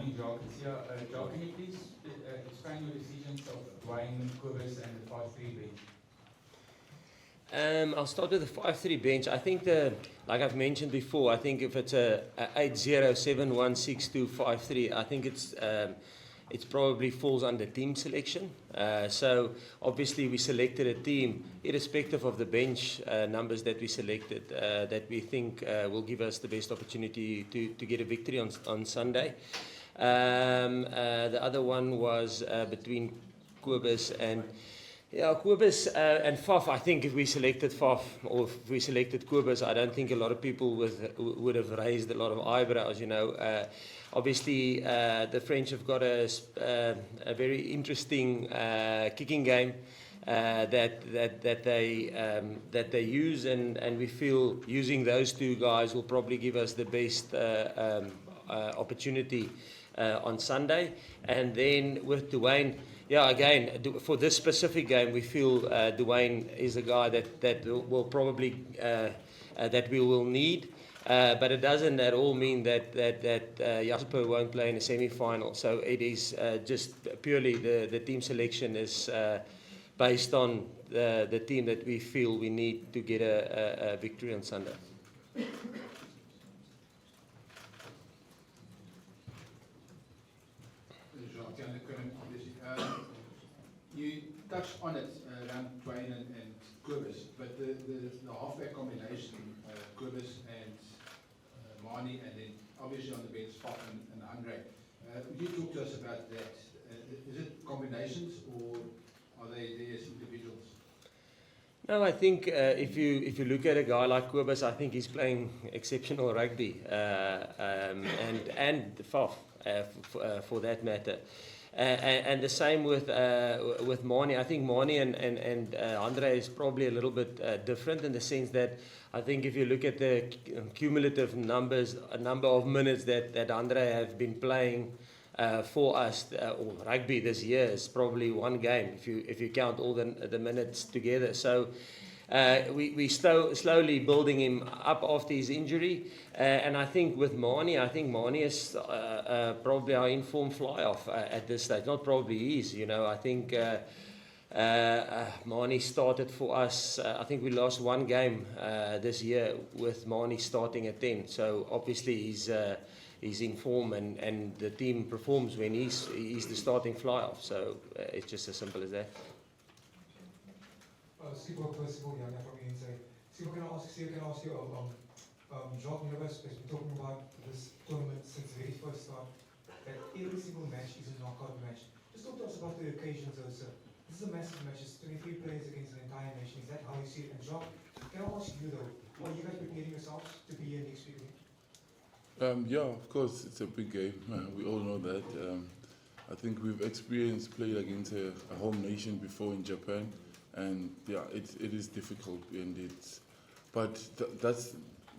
morning, Jacques. Jacques, can you please explain your decisions of Dwayne, Kobus and the 5-3 bench? I'll start with the 5-3 bench. I think like I've mentioned before, I think if it's a 8-0, 7-1, 6-2, 5-3, I think it probably falls under team selection. So obviously we selected a team, irrespective of the bench numbers that we selected, that we think will give us the best opportunity to get a victory on Sunday. The other one was between Kobus and Kobus and Faf. I think if we selected Faf or if we selected Kobus, I don't think a lot of people would have raised a lot of eyebrows. Obviously, the French have got a very interesting kicking game that they use, and we feel using those two guys will probably give us the best opportunity on Sunday. And then with Dwayne, again, for this specific game, we feel Dwayne is a guy that will probably that we will need. But it doesn't at all mean that Jasper won't play in a semi-final. So it is just purely the team selection is based on the team that we feel we need to get a victory on Sunday. You touched on it around Dwayne and Kobus, but the halfback combination, Kobus and Marnie, and then obviously on the bench, Faf and Andre. Would you talk to us about that? Is it combinations or are they there as individuals? No, I think if you look at a guy like Kobus, I think he's playing exceptional rugby, and Faf for that matter. And the same with Marnie. I think Marnie and Andre is probably a little bit different in the sense that I think if you look at the cumulative numbers, a number of minutes that Andre have been playing for us, or rugby this year, is probably one game if you count all the minutes together. So we slowly building him up after his injury, and I think with Marnie, is probably our informed fly-off at this stage. Not probably he is, I think Marnie started for us. I think we lost one game this year with Marnie starting at 10. So obviously he's in form, and the team performs when he's the starting fly-off. So it's just as simple as that. Super, first of all, Jan, from the inside. Super, can I ask you, Jacques Nienaber has been talking about this tournament since the very first start, that every single match is a knockout match. Just talk to us about the occasions also. This is a massive match, it's 23 players against an entire nation. Is that how you see it? And Jacques, can I ask you though, are you guys preparing yourselves to be here next week? Yeah, of course, it's a big game. We all know that. I think we've experienced playing against a home nation before in Japan. And yeah, it is difficult, and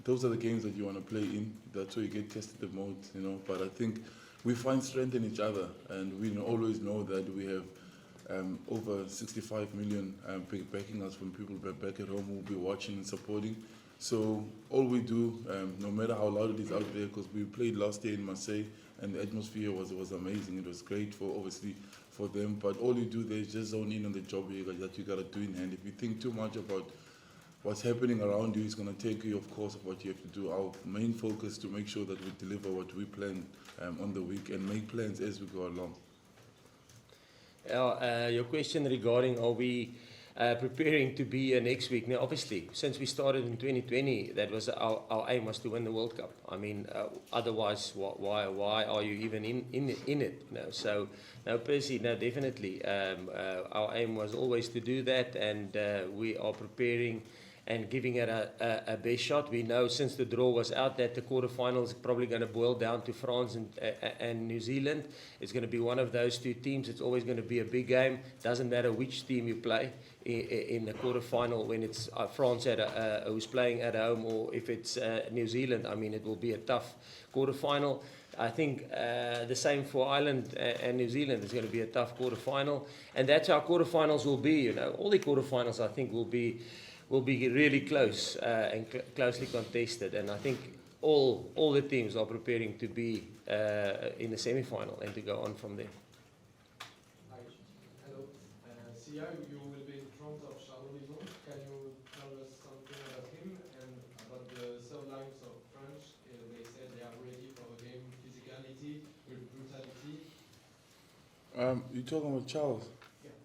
those are the games that you want to play in. That's where you get tested the most, But I think we find strength in each other, and we always know that we have over 65 million backing us from people back at home who will be watching and supporting. So all we do, no matter how loud it is out there, because we played last year in Marseille, and the atmosphere was amazing. It was great for them, but all you do there is just zone in on the job that you got to do in hand. If you think too much about what's happening around you, it's going to take you off course of what you have to do. Our main focus is to make sure that we deliver what we plan on the week and make plans as we go along. Your question regarding are we preparing to be next week? Now, obviously, since we started in 2020, that was our aim was to win the World Cup. I mean, otherwise, why are you even in it? So, now, Percy, definitely, our aim was always to do that, and we are preparing and giving it a best shot. We know since the draw was out that the quarterfinals is probably going to boil down to France and New Zealand. It's going to be one of those two teams. It's always going to be a big game. Doesn't matter which team you play in the quarterfinal, when it's France who's playing at home, or if it's New Zealand. I mean, it will be a tough quarterfinal. I think the same for Ireland and New Zealand. It's going to be a tough quarterfinal, and that's how quarterfinals will be. All the quarterfinals, I think, will be really close and closely contested. And I think all the teams are preparing to be in the semi-final and to go on from there. Hi. Hello. Sia, you will be in front of Charles. Can you tell us something about him and about the third lines of France? They said they are ready for a game with physicality, with brutality. You talking about Charles?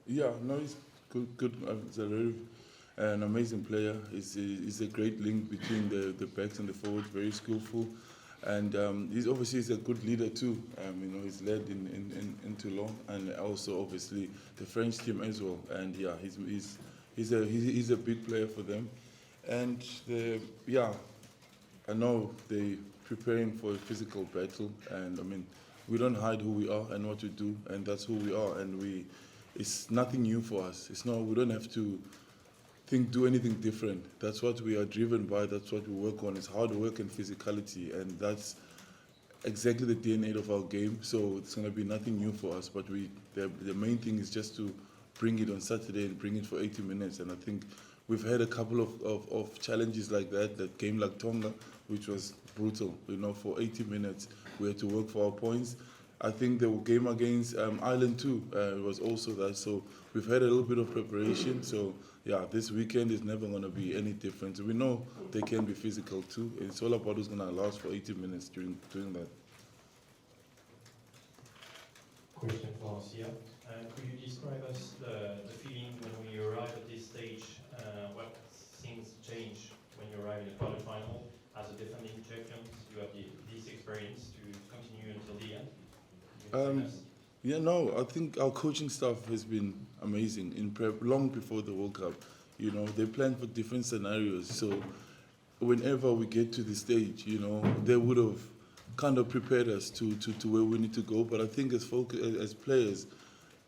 Yeah. Yeah, no, he's good. He's an amazing player. He's a great link between the backs and the forwards. Very skillful, and he's a good leader too. He's led in Toulon, and also obviously the French team as well. And yeah, he's a big player for them. And I know they're preparing for a physical battle, and we don't hide who we are and what we do, and that's who we are. And it's nothing new for us. We don't have to do anything different. That's what we are driven by. That's what we work on. It's hard work and physicality, and that's exactly the DNA of our game. So it's going to be nothing new for us. But the main thing is just to bring it on Saturday and bring it for 80 minutes. And I think we've had a couple of challenges like that. That game like Tonga, which was brutal. For 80 minutes we had to work for our points. I think the game against Ireland too was also that. So we've had a little bit of preparation. So yeah, this weekend is never going to be any different. We know they can be physical too. It's all about who's going to last for 80 minutes during that. Question for Sia. Could you describe us the feeling when we arrive at this stage? What things change when you arrive in the quarterfinal? As a defending champions, you have this experience to continue until the end. I think our coaching staff has been amazing in prep long before the World Cup. They plan for different scenarios. So whenever we get to the stage, they would have kind of prepared us to where we need to go. But I think as players,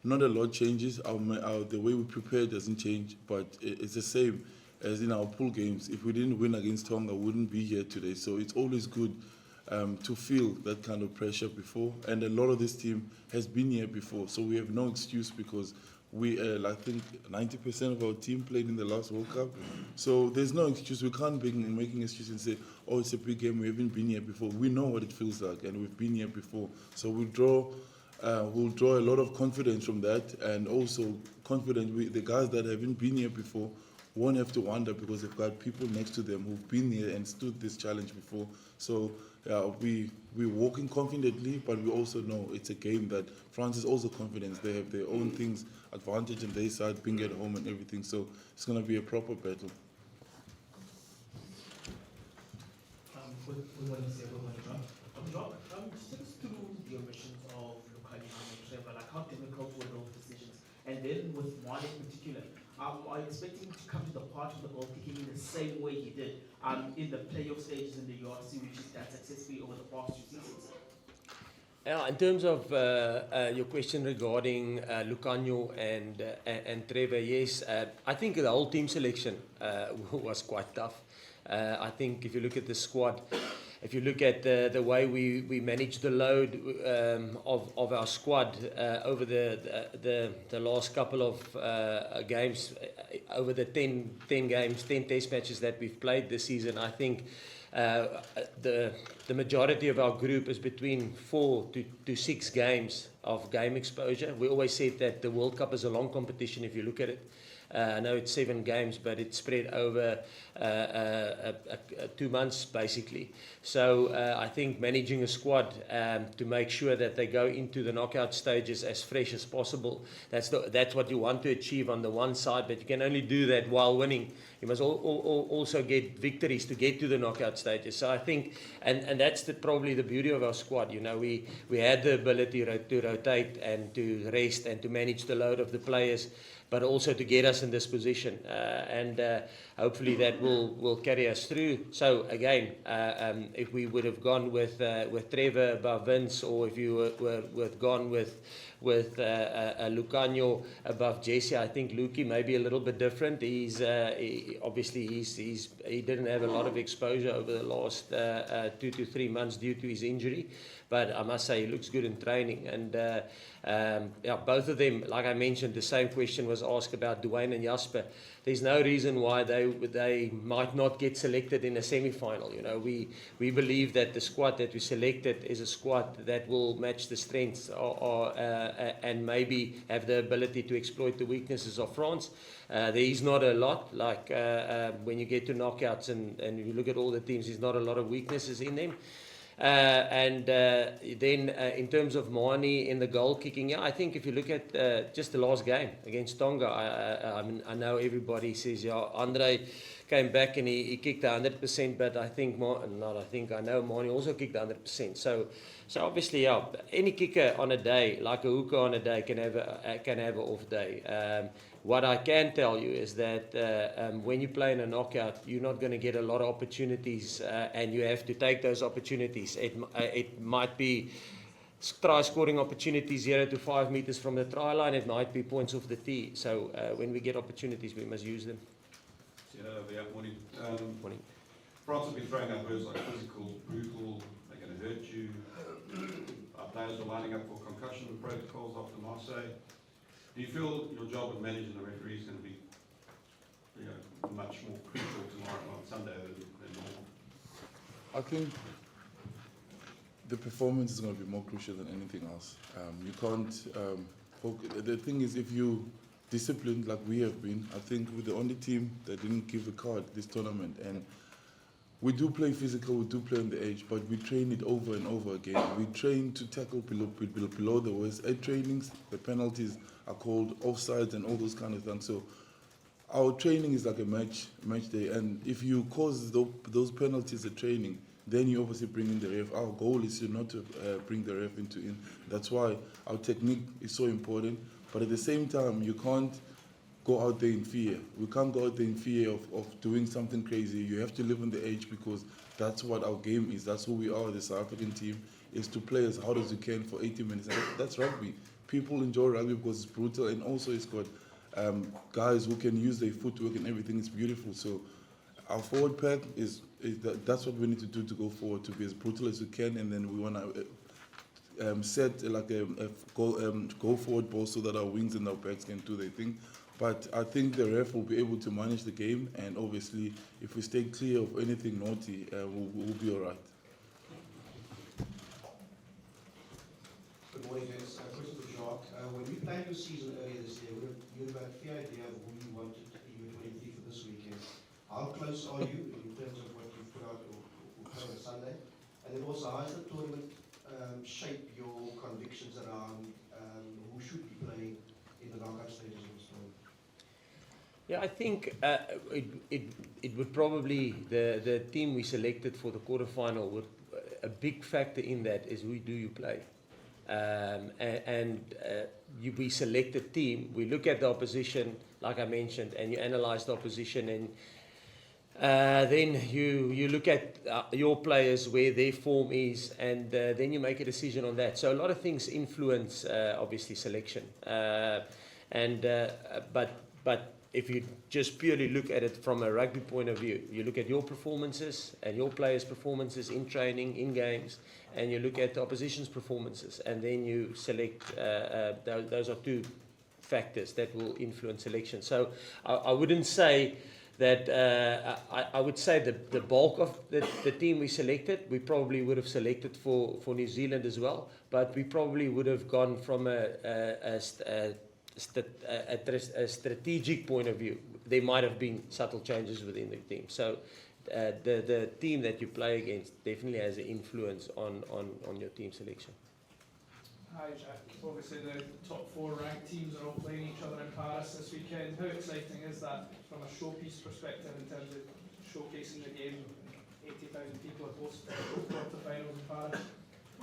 not a lot changes. The way we prepare doesn't change, but it's the same as in our pool games. If we didn't win against Tonga, we wouldn't be here today. So it's always good to feel that kind of pressure before, and a lot of this team has been here before, so we have no excuse because I think 90% of our team played in the last World Cup, so there's no excuse. We can't be making excuses and say, oh, it's a big game, we haven't been here before. We know what it feels like, and we've been here before, so we'll draw a lot of confidence from that, and also confident the guys that haven't been here before won't have to wonder because they've got people next to them who've been here and stood this challenge before. So we're walking confidently, but we also know it's a game that France is also confident. They have their own things, advantage on their side, being at home and everything. So it's going to be a proper battle. Good morning, sir. Good morning, John. Just take us through the omissions of Lucani and Trevor. Like, how difficult were those decisions? And then with one in particular, are you expecting him to come to the part of the goal kicking in the same way he did in the playoff stages in the URC, which is done successfully over the past 2 seasons? Yeah, in terms of your question regarding Lucanio and Trevor, yes, I think the whole team selection was quite tough. I think if you look at the squad, if you look at the way we managed the load of our squad over the last couple of games, over the 10 games, 10 test matches that we've played this season, I think the majority of our group is between 4 to 6 games of game exposure. We always said that the World Cup is a long competition if you look at it. I know it's 7 games, but it's spread over 2 months basically. So I think managing a squad to make sure that they go into the knockout stages as fresh as possible, that's what you want to achieve on the one side, but you can only do that while winning. You must also get victories to get to the knockout stages. So I think, and that's probably the beauty of our squad. We had the ability to rotate and to rest and to manage the load of the players, but also to get us in this position, and hopefully that will carry us through. So again, if we would have gone with Trevor above Vince, or if you were gone with Lucanio above Jesse, I think Luki may be a little bit different. Obviously he didn't have a lot of exposure over the last 2 to 3 months due to his injury, but I must say he looks good in training. And both of them, like I mentioned, the same question was was asked about Dwayne and Jasper. There's no reason why they might not get selected in a semi-final. You know, we believe that the squad that we selected is a squad that will match the strengths and maybe have the ability to exploit the weaknesses of France. There is not a lot, like when you get to knockouts and you look at all the teams, there's not a lot of weaknesses in them. Then in terms of Mani in the goal kicking, yeah, I think if you look at just the last game against Tonga, I know everybody says, yeah, Andre came back and he kicked 100%, but I think, I know Mani also kicked 100%. So obviously, yeah, any kicker on a day, like a hooker on a day, can have an off day. What I can tell you is that when you play in a knockout, you're not going to get a lot of opportunities, and you have to take those opportunities. It might be try scoring opportunities 0 to 5 meters from the try line. It might be points off the tee. So when we get opportunities, we must use them. Morning. Morning. France will be throwing up words like physical, brutal, they're going to hurt you. Our players are lining up for concussion protocols after Marseille. Do you feel your job of managing the referee is going to be much more crucial tomorrow on Sunday than normal? I think the performance is going to be more crucial than anything else. You can't. The thing is, if you disciplined like we have been, I think we're the only team that didn't give a card this tournament. And we do play physical, we do play on the edge, but we train it over and over again. We train to tackle below the waist. At trainings, the penalties are called offsides and all those kind of things. So our training is like a match day. And if you cause those penalties at training, then you obviously bring in the ref. Our goal is not to bring the ref in. That's why our technique is so important. But at the same time, you can't go out there in fear. We can't go out there in fear of doing something crazy. You have to live on the edge because that's what our game is. That's who we are, the South African team, is to play as hard as you can for 80 minutes. And that's rugby. People enjoy rugby because it's brutal, and also it's got guys who can use their footwork and everything. It's beautiful. So our forward pack that's what we need to do to go forward, to be as brutal as we can, and then we want to set like a go forward ball so that our wings and our backs can do their thing. But I think the ref will be able to manage the game, and obviously if we stay clear of anything naughty, we'll be all right. Good morning, guys. Question for Jacques. When we planned your season earlier this year, you had a fair idea of who you wanted in your 23 for this weekend. How close are you in terms of what you've put out or play on Sunday? And then also, how does the tournament shape your convictions around who should be playing in the knockout stages of this tournament? Yeah, I think it would probably, the team we selected for the quarterfinal, would a big factor in that is who do you play. We select a team, we look at the opposition, like I mentioned, and you analyze the opposition, and then you look at your players, where their form is, and then you make a decision on that. So a lot of things influence, obviously, selection. But if you just purely look at it from a rugby point of view, you look at your performances and your players' performances in training, in games, and you look at the opposition's performances, and then you select. Those are two factors that will influence selection. So I wouldn't say that. I would say the bulk of the team we selected, we probably would have selected for New Zealand as well, but we probably would have gone from a strategic point of view. There might have been subtle changes within the team. So the team that you play against definitely has an influence on your team selection. Hi Jack, obviously the top 4 ranked teams are all playing each other in Paris this weekend. How exciting is that from a showpiece perspective in terms of showcasing the game? 80,000 people are close to the quarterfinals in Paris.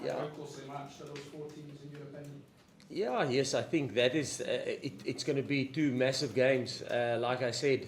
Yeah. How closely matched are those 4 teams in your opinion? Yeah, yes, I think that is, it's going to be 2 massive games. Like I said,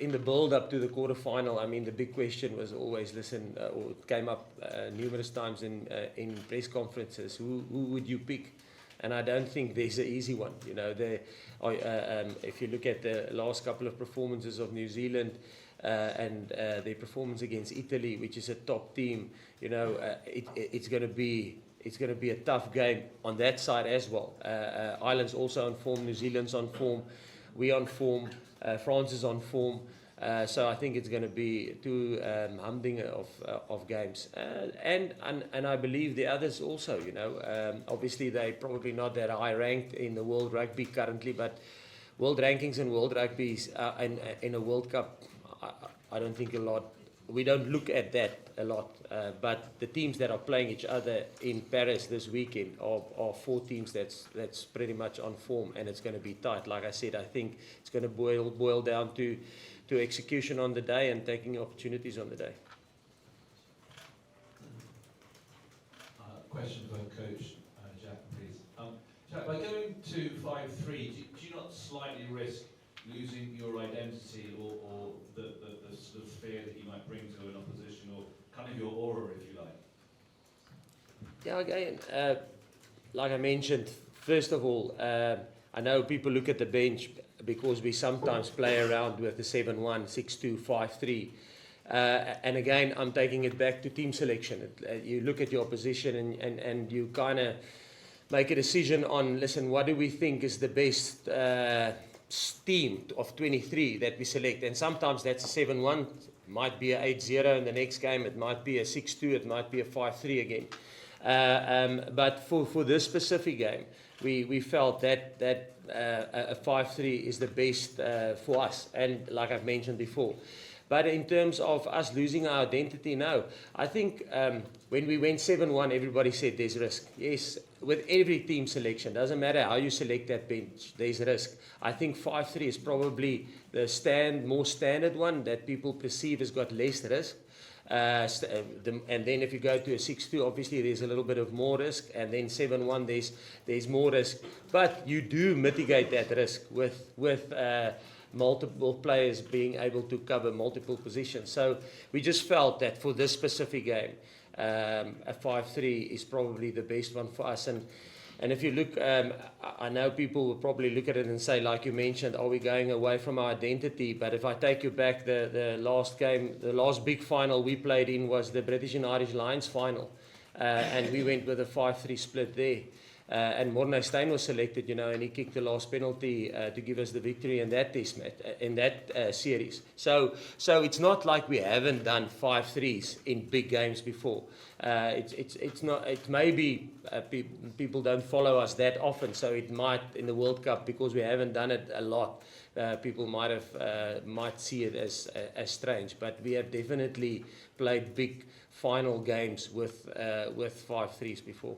in the build-up to the quarterfinal, I mean, the big question was always, or it came up numerous times in press conferences, who would you pick? And I don't think there's an easy one. You know, if you look at the last couple of performances of New Zealand, and their performance against Italy, which is a top team, you know, it's going to be it's going to be a tough game on that side as well. Ireland's also on form, New Zealand's on form, we on form, France is on form. So I think it's going to be two humdinger of games, and I believe the others also. You know, obviously they're probably not that high ranked in the world rugby currently, but world rankings and world rugby in a World Cup, I don't think a lot. We don't look at that a lot, but the teams that are playing each other in Paris this weekend are four teams that's pretty much on form, and it's going to be tight. Like I said, I think it's going to boil down to execution on the day and taking opportunities on the day. Question for Coach Jacques, please. Jacques, by going to 5-3, do you not slightly risk losing your identity or the sort of fear that you might bring to an opposition, or kind of your aura, if you like? Yeah, again, like I mentioned, first of all, I know people look at the bench because we sometimes play around with the 7-1, 6-2, 5-3. And again, I'm taking it back to team selection. You look at your opposition and you kind of make a decision on, listen, what do we think is the best team of 23 that we select? And sometimes that's a 7-1, might be a 8-0 in the next game, it might be a 6-2, it might be a 5-3 again. But for this specific game, we felt that a 5-3 is the best for us, and like I've mentioned before. But in terms of us losing our identity, no. I think when we went 7-1, everybody said there's risk. Yes, with every team selection, doesn't matter how you select that bench, there's risk. I think 5-3 is probably the more standard one that people perceive has got less risk. And then if you go to a 6-2, obviously there's a little bit of more risk, and then 7-1 there's more risk. But you do mitigate that risk with multiple players being able to cover multiple positions. So we just felt that for this specific game, a 5-3 is probably the best one for us. And if you look, I know people will probably look at it and say, like you mentioned, are we going away from our identity? But if I take you back, the last game, the last big final we played in was the British and Irish Lions final. And we went with a 5-3 split there. And Morné Steyn was selected, you know, and he kicked the last penalty to give us the victory in that test match, in that series. So it's not like we haven't done 5-3s in big games before. It's not. It may be people don't follow us that often, so it might in the World Cup, because we haven't done it a lot. People might see it as strange, but we have definitely played big final games with 5-3s before.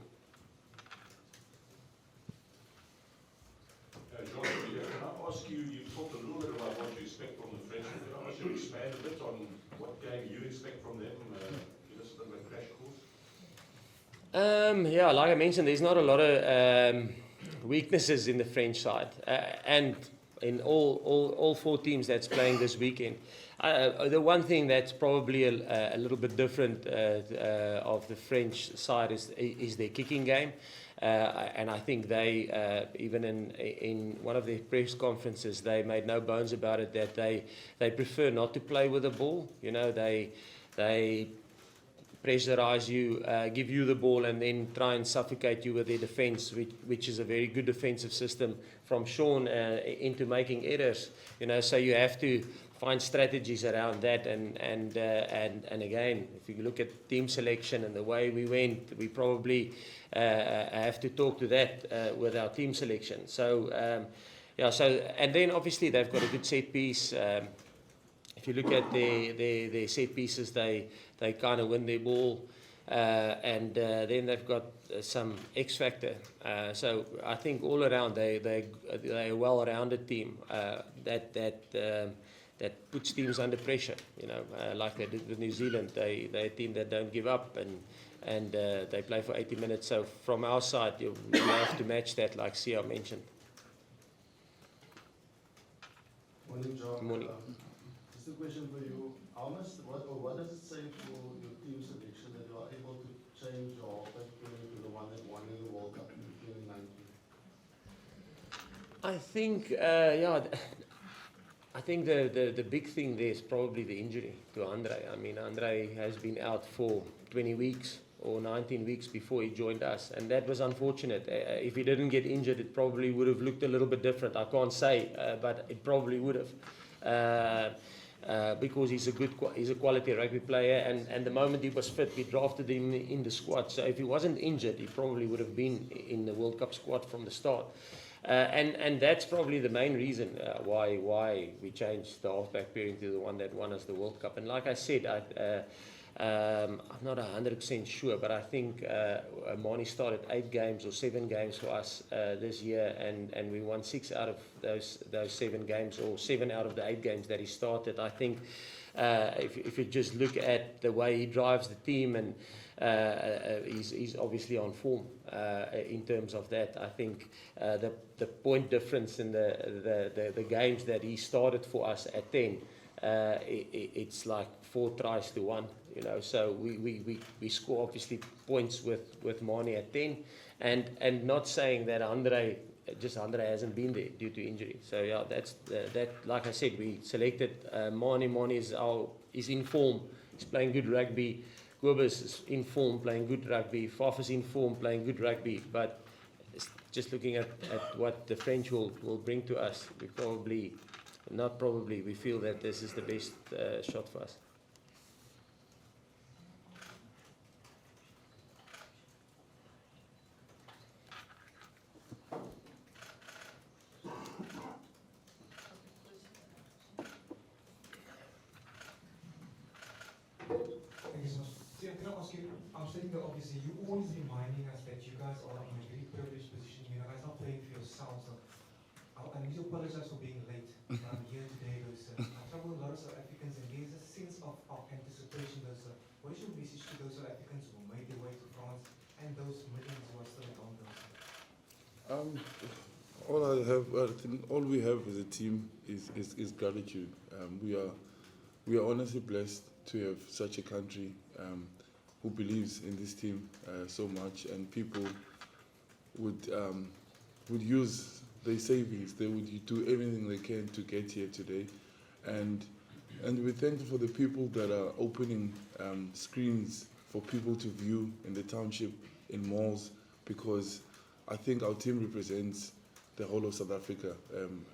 Jacques, can I ask you, you talked a little bit about what you expect from the French. Can I ask you to expand a bit on what game you expect from them? Give us a bit of a crash course. Yeah, like I mentioned, there's not a lot of weaknesses in the French side, and in all four teams that's playing this weekend. The one thing that's probably a little bit different of the French side is their kicking game. And I think they, even in one of their press conferences, they made no bones about it that they prefer not to play with the ball. You know, they pressurize you, give you the ball, and then try and suffocate you with their defence, which is a very good defensive system from Sean into making errors. You know, so you have to find strategies around that, and again, if you look at team selection and the way we went, we probably have to talk to that with our team selection. So yeah, so and then obviously they've got a good set piece. If you look at their set pieces, they kind of win their ball, and then they've got some X factor. So I think all around they're a well-rounded team that puts teams under pressure. You know, like they did with New Zealand. They're a team that don't give up, and they play for 80 minutes. So from our side, you have to match that, like Sia mentioned. Morning, Jacques. Morning. Just a question for you. What does it say for your team selection that you are able to change your halfback to the one that won in the World Cup in 2019? I think, yeah. I think the big thing there is probably the injury to Andre. I mean, Andre has been out for 20 weeks. or 19 weeks before he joined us, and that was unfortunate. If he didn't get injured, it probably would have looked a little bit different. I can't say, but it probably would have. Because he's a quality rugby player, and the moment he was fit, we drafted him in the squad. So if he wasn't injured, he probably would have been in the World Cup squad from the start. And that's probably the main reason why we changed the halfback pairing to the one that won us the World Cup. And like I said, I'm not 100% sure, but I think Mani started 8 games or 7 games for us this year, and we won 6 out of those 7 games, or 7 out of the 8 games that he started. I think if you just look at the way he drives the team, and he's obviously on form in terms of that. I think the point difference in the games that he started for us at 10, it's like 4 tries to 1. You know, so we score obviously points with Mani at 10, and not saying that Andre hasn't been there due to injury. So yeah, that's that. Like I said, we selected Mani. Mani is in form. He's playing good rugby. Kobus is in form, playing good rugby. Faf is in form, playing good rugby. But just looking at what the French will bring to us, we feel that this is the best shot for us. Obviously, you always reminding us that you guys are in a very privileged position. You guys are playing for yourselves. And we apologize for being late here today. I travel with a lot of South Africans, and there's a sense of anticipation. What is your message to those South Africans who made their way to France, and those millions who are still around us? All we have as a team is gratitude. We are honestly blessed to have such a country who believes in this team so much, and people would use their savings. They would do everything they can to get here today, and we're thankful for the people that are opening screens for people to view in the township, in malls, because I think our team represents the whole of South Africa,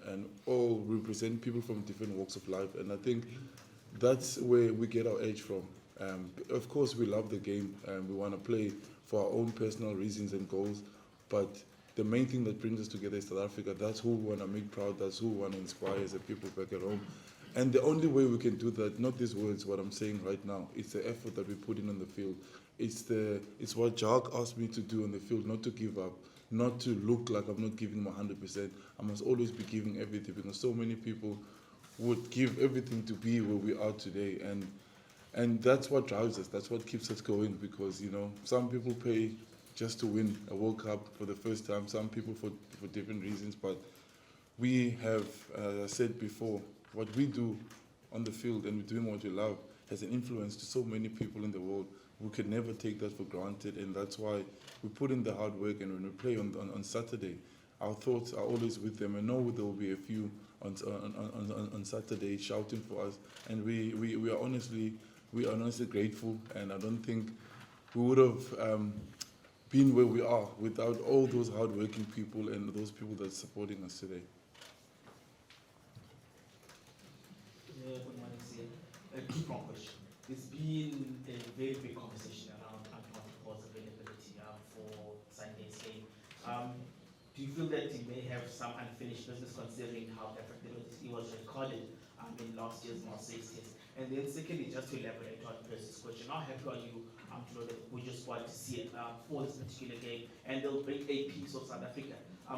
and all represent people from different walks of life, and I think that's where we get our edge from. Of course, we love the game, and we want to play for our own personal reasons and goals, but the main thing that brings us together is South Africa. That's who we want to make proud, that's who we want to inspire as a people back at home. And the only way we can do that, not these words, what I'm saying right now, it's the effort that we put in on the field. It's what Jacques asked me to do on the field, not to give up, not to look like I'm not giving my 100%. I must always be giving everything, because so many people would give everything to be where we are today. And that's what drives us, that's what keeps us going, because, you know, some people pay just to win a World Cup for the first time, some people for different reasons, but we have, as I said before, what we do on the field, and we're doing what we love, has an influence to so many people in the world. We can never take that for granted, and that's why we put in the hard work. And when we play on Saturday, our thoughts are always with them. I know there will be a few on Saturday shouting for us, and we are honestly grateful, and I don't think we would have been where we are without all those hard-working people and those people that are supporting us today. Good morning, sir. A two-pronged question. There's been a very big conversation around Antoine availability for Sunday's game. Do you feel that he may have some unfinished business, considering how he was recorded in last year's Marseille test? And then secondly, just to elaborate on Percy's question, how happy are you to know that we just want to see it for this particular game, and they'll bring a piece of South Africa,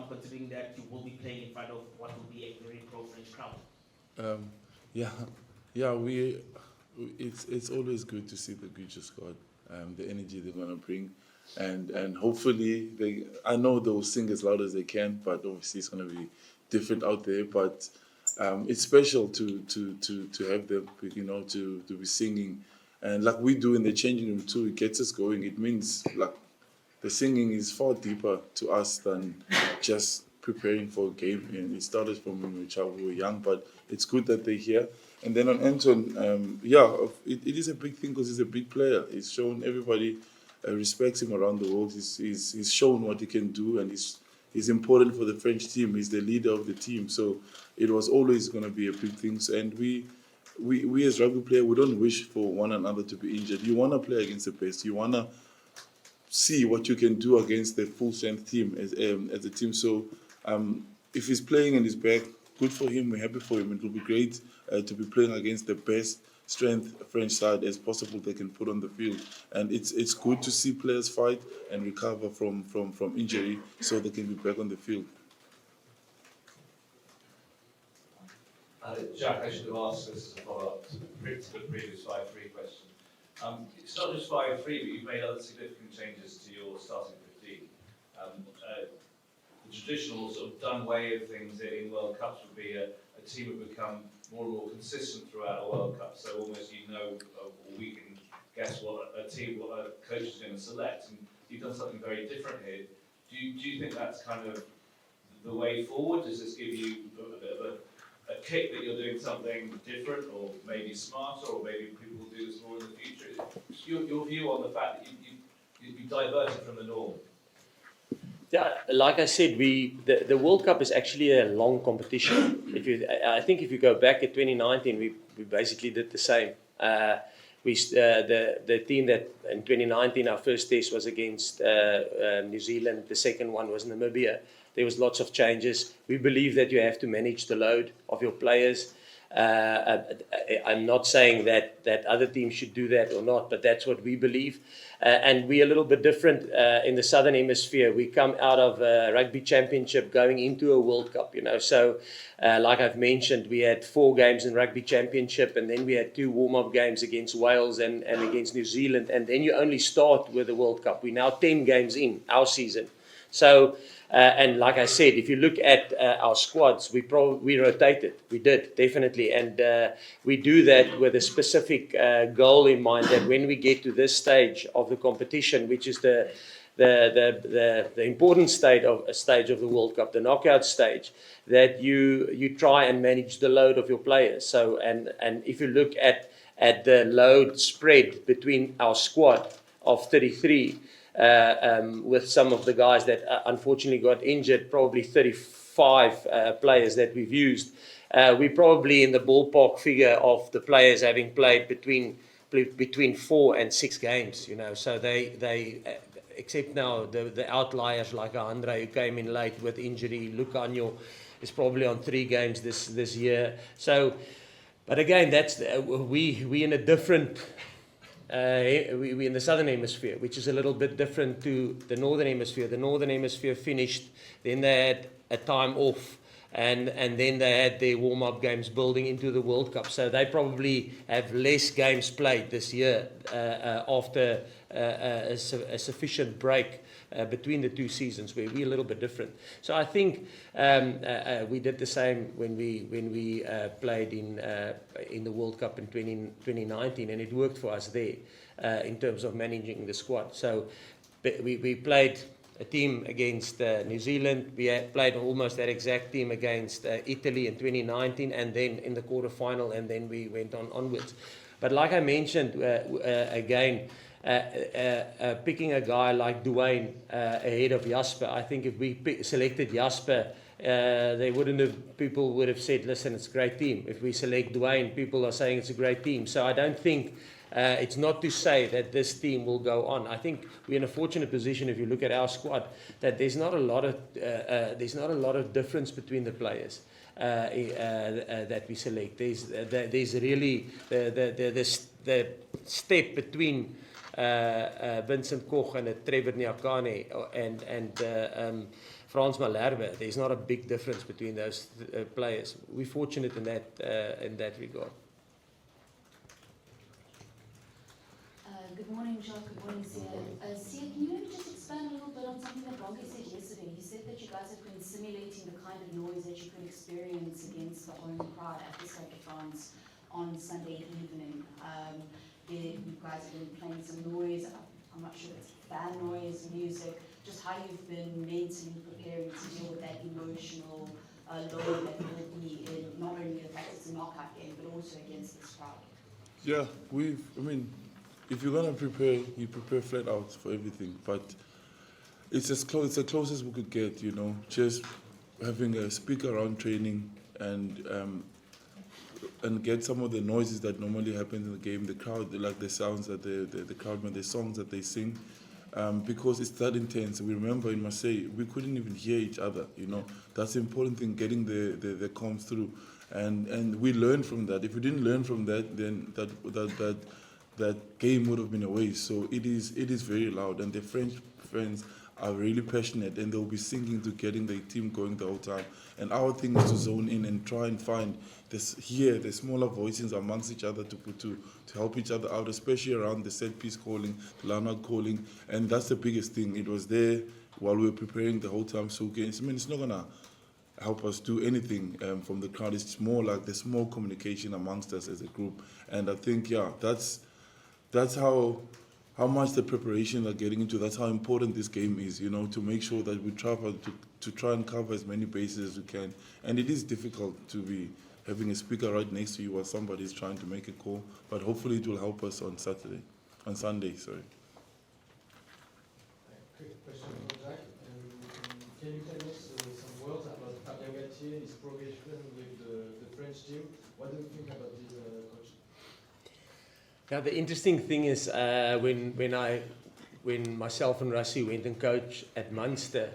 considering that you will be playing in front of what will be a very pro-French crowd? It's always good to see the Gucci squad, the energy they're going to bring, and hopefully I know they'll sing as loud as they can, but obviously it's going to be different out there. But it's special to have them, you know, to be singing, and like we do in the changing room too. It gets us going. It means like the singing is far deeper to us than just preparing for a game. And it started from when we were young, but it's good that they're here. And then on Anton, it is a big thing because he's a big player. He's shown everybody respects him around the world. He's shown what he can do, and he's important for the French team. He's the leader of the team, so it was always going to be a big thing. So, and we as rugby players, we don't wish for one another to be injured. You want to play against the best. You want to see what you can do against the full strength team as a team. So if he's playing and he's back, good for him. We're happy for him. It will be great to be playing against the best strength French side as possible they can put on the field. And it's good to see players fight and recover from injury so they can be back on the field. Jacques, I should have asked this as a follow-up to the previous 5-3 question. It's not just 5-3, but you've made other significant changes to your starting 15. The traditional sort of done way of things in World Cups would be a team would become more and more consistent throughout a World Cup. So almost we can guess what a coach is going to select. And you've done something very different here. Do you think that's kind of the way forward? Does this give you a bit of a kick that you're doing something different, or maybe smarter, or maybe people will do this more in the future? Your view on the fact that you diverted from the norm. Yeah, like I said, the World Cup is actually a long competition. I think if you go back at 2019, we basically did the same. The team that in 2019 our first test was against New Zealand. The second one was Namibia. There was lots of changes. We believe that you have to manage the load of your players. I'm not saying that other teams should do that or not, but that's what we believe. And we're a little bit different in the Southern Hemisphere. We come out of a Rugby Championship going into a World Cup, So, like I've mentioned, we had 4 games in Rugby Championship, and then we had 2 warm-up games against Wales and against New Zealand, and then you only start with the World Cup. We're now 10 games in our season. So, and like I said, if you look at our squads, we rotated. We did, definitely. And we do that with a specific goal in mind, that when we get to this stage of the competition, which is the important stage of the World Cup, the knockout stage, that you try and manage the load of your players. So, and if you look at the load spread between our squad of 33, with some of the guys that unfortunately got injured, probably 35 players that we've used. We're probably in the ballpark figure of the players having played between 4 and 6 games, So they except now the outliers like Andre, who came in late with injury. Lucanio is probably on 3 games this year. So, but again, that's we in a different. We're in the Southern Hemisphere, which is a little bit different to the Northern Hemisphere. The Northern Hemisphere finished, then they had a time off, and then they had their warm-up games building into the World Cup. So they probably have less games played this year after a sufficient break between the 2 seasons, where we're a little bit different. So I think we did the same when we played in the World Cup in 2019, and it worked for us there in terms of managing the squad. So we played a team against New Zealand. We had played almost that exact team against Italy in 2019, and then in the quarterfinal, and then we went onwards. But like I mentioned again, picking a guy like Duane ahead of Jasper, I think if we selected Jasper, people would have said, listen, it's a great team. If we select Duane, people are saying it's a great team. So I don't think it's not to say that this team will go on. I think we're in a fortunate position, if you look at our squad, that there's not a lot of difference between the players that we select. There's really the step between Vincent Koch and Trevor Nyakane and Frans Malherbe. There's not a big difference between those players. We're fortunate in that regard. Good morning, Jacques. Good morning, Sia. Sia, can you maybe just expand a little bit on something that Bongi said yesterday? He said that you guys have been simulating the kind of noise that you could experience against the home crowd at the Stade de France on Sunday evening. You guys have been playing some noise. I'm not sure if it's fan noise, music, just how you've been mentally preparing to deal with that emotional load that will be in not only the fact it's a knockout game, but also against this crowd. Yeah, if you're gonna prepare, you prepare flat out for everything. But it's it's the closest we could get, you know, just having a speak around training and get some of the noises that normally happen in the game, the crowd, like the sounds that the crowd make, the songs that they sing, because it's that intense. We remember in Marseille, we couldn't even hear each other, you know. That's the important thing, getting the comms through. And we learned from that. If we didn't learn from that, then that game would have been a waste. So it is very loud, and the French fans are really passionate, and they'll be singing to getting their team going the whole time. And our thing is to zone in and try and find the smaller voices amongst each other to help each other out, especially around the set piece calling, the line out calling, and that's the biggest thing. It was there while we were preparing the whole time. So I mean, it's not gonna help us do anything from the crowd. It's more like there's more communication amongst us as a group, and I think that's how much the preparations are getting into. That's how important this game is, you know, to make sure that we try to try and cover as many bases as we can. And it is difficult to be having a speaker right next to you while somebody is trying to make a call, but hopefully it will help us on Sunday. Sorry. Quick question for Jacques. Can you tell us some words about Fabien Galtier, his progression with the French team? What do you think about his coach? Yeah, the interesting thing is when myself and Rassie went and coached at Munster,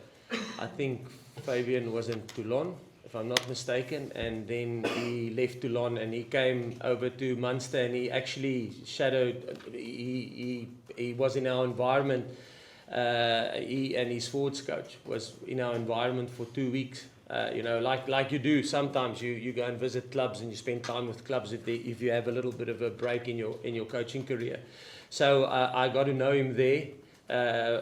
I think Fabian was in Toulon, if I'm not mistaken, and then he left Toulon and he came over to Munster and he actually shadowed. He was in our environment. He and his forwards coach was in our environment for 2 weeks. You know, like you do sometimes. You go and visit clubs and you spend time with clubs if you have a little bit of a break in your coaching career. So I got to know him there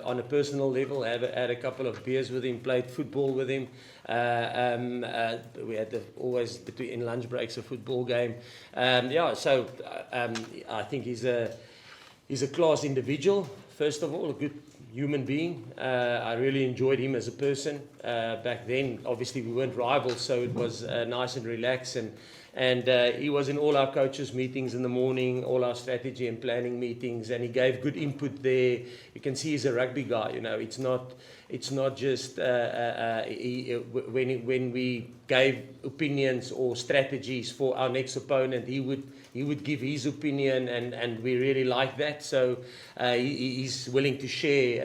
on a personal level. Had a couple of beers with him, played football with him. We had always between lunch breaks a football game. So I think he's a class individual. First of all, a good human being. I really enjoyed him as a person. Back then, obviously, we weren't rivals, so it was nice and relaxed. And he was in all our coaches' meetings in the morning, all our strategy and planning meetings, and he gave good input there. You can see he's a rugby guy. You know, it's not just when we gave opinions or strategies for our next opponent, he would give his opinion, and we really like that. So he's willing to share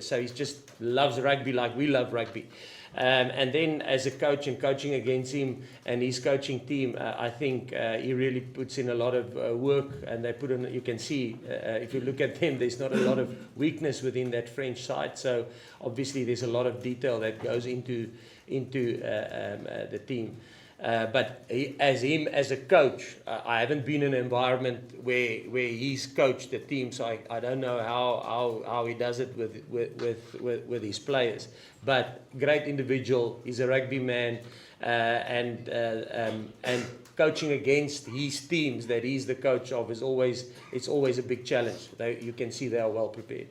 so he just loves rugby like we love rugby. And then as a coach and coaching against him and his coaching team, I think he really puts in a lot of work, and they put in, you can see, if you look at them, there's not a lot of weakness within that French side. So obviously there's a lot of detail that goes into the team. But as a coach, I haven't been in an environment where he's coached the team, so I don't know how he does it with his players. But great individual, he's a rugby man, and coaching against his teams that he's the coach of it's always a big challenge. You can see they are well prepared.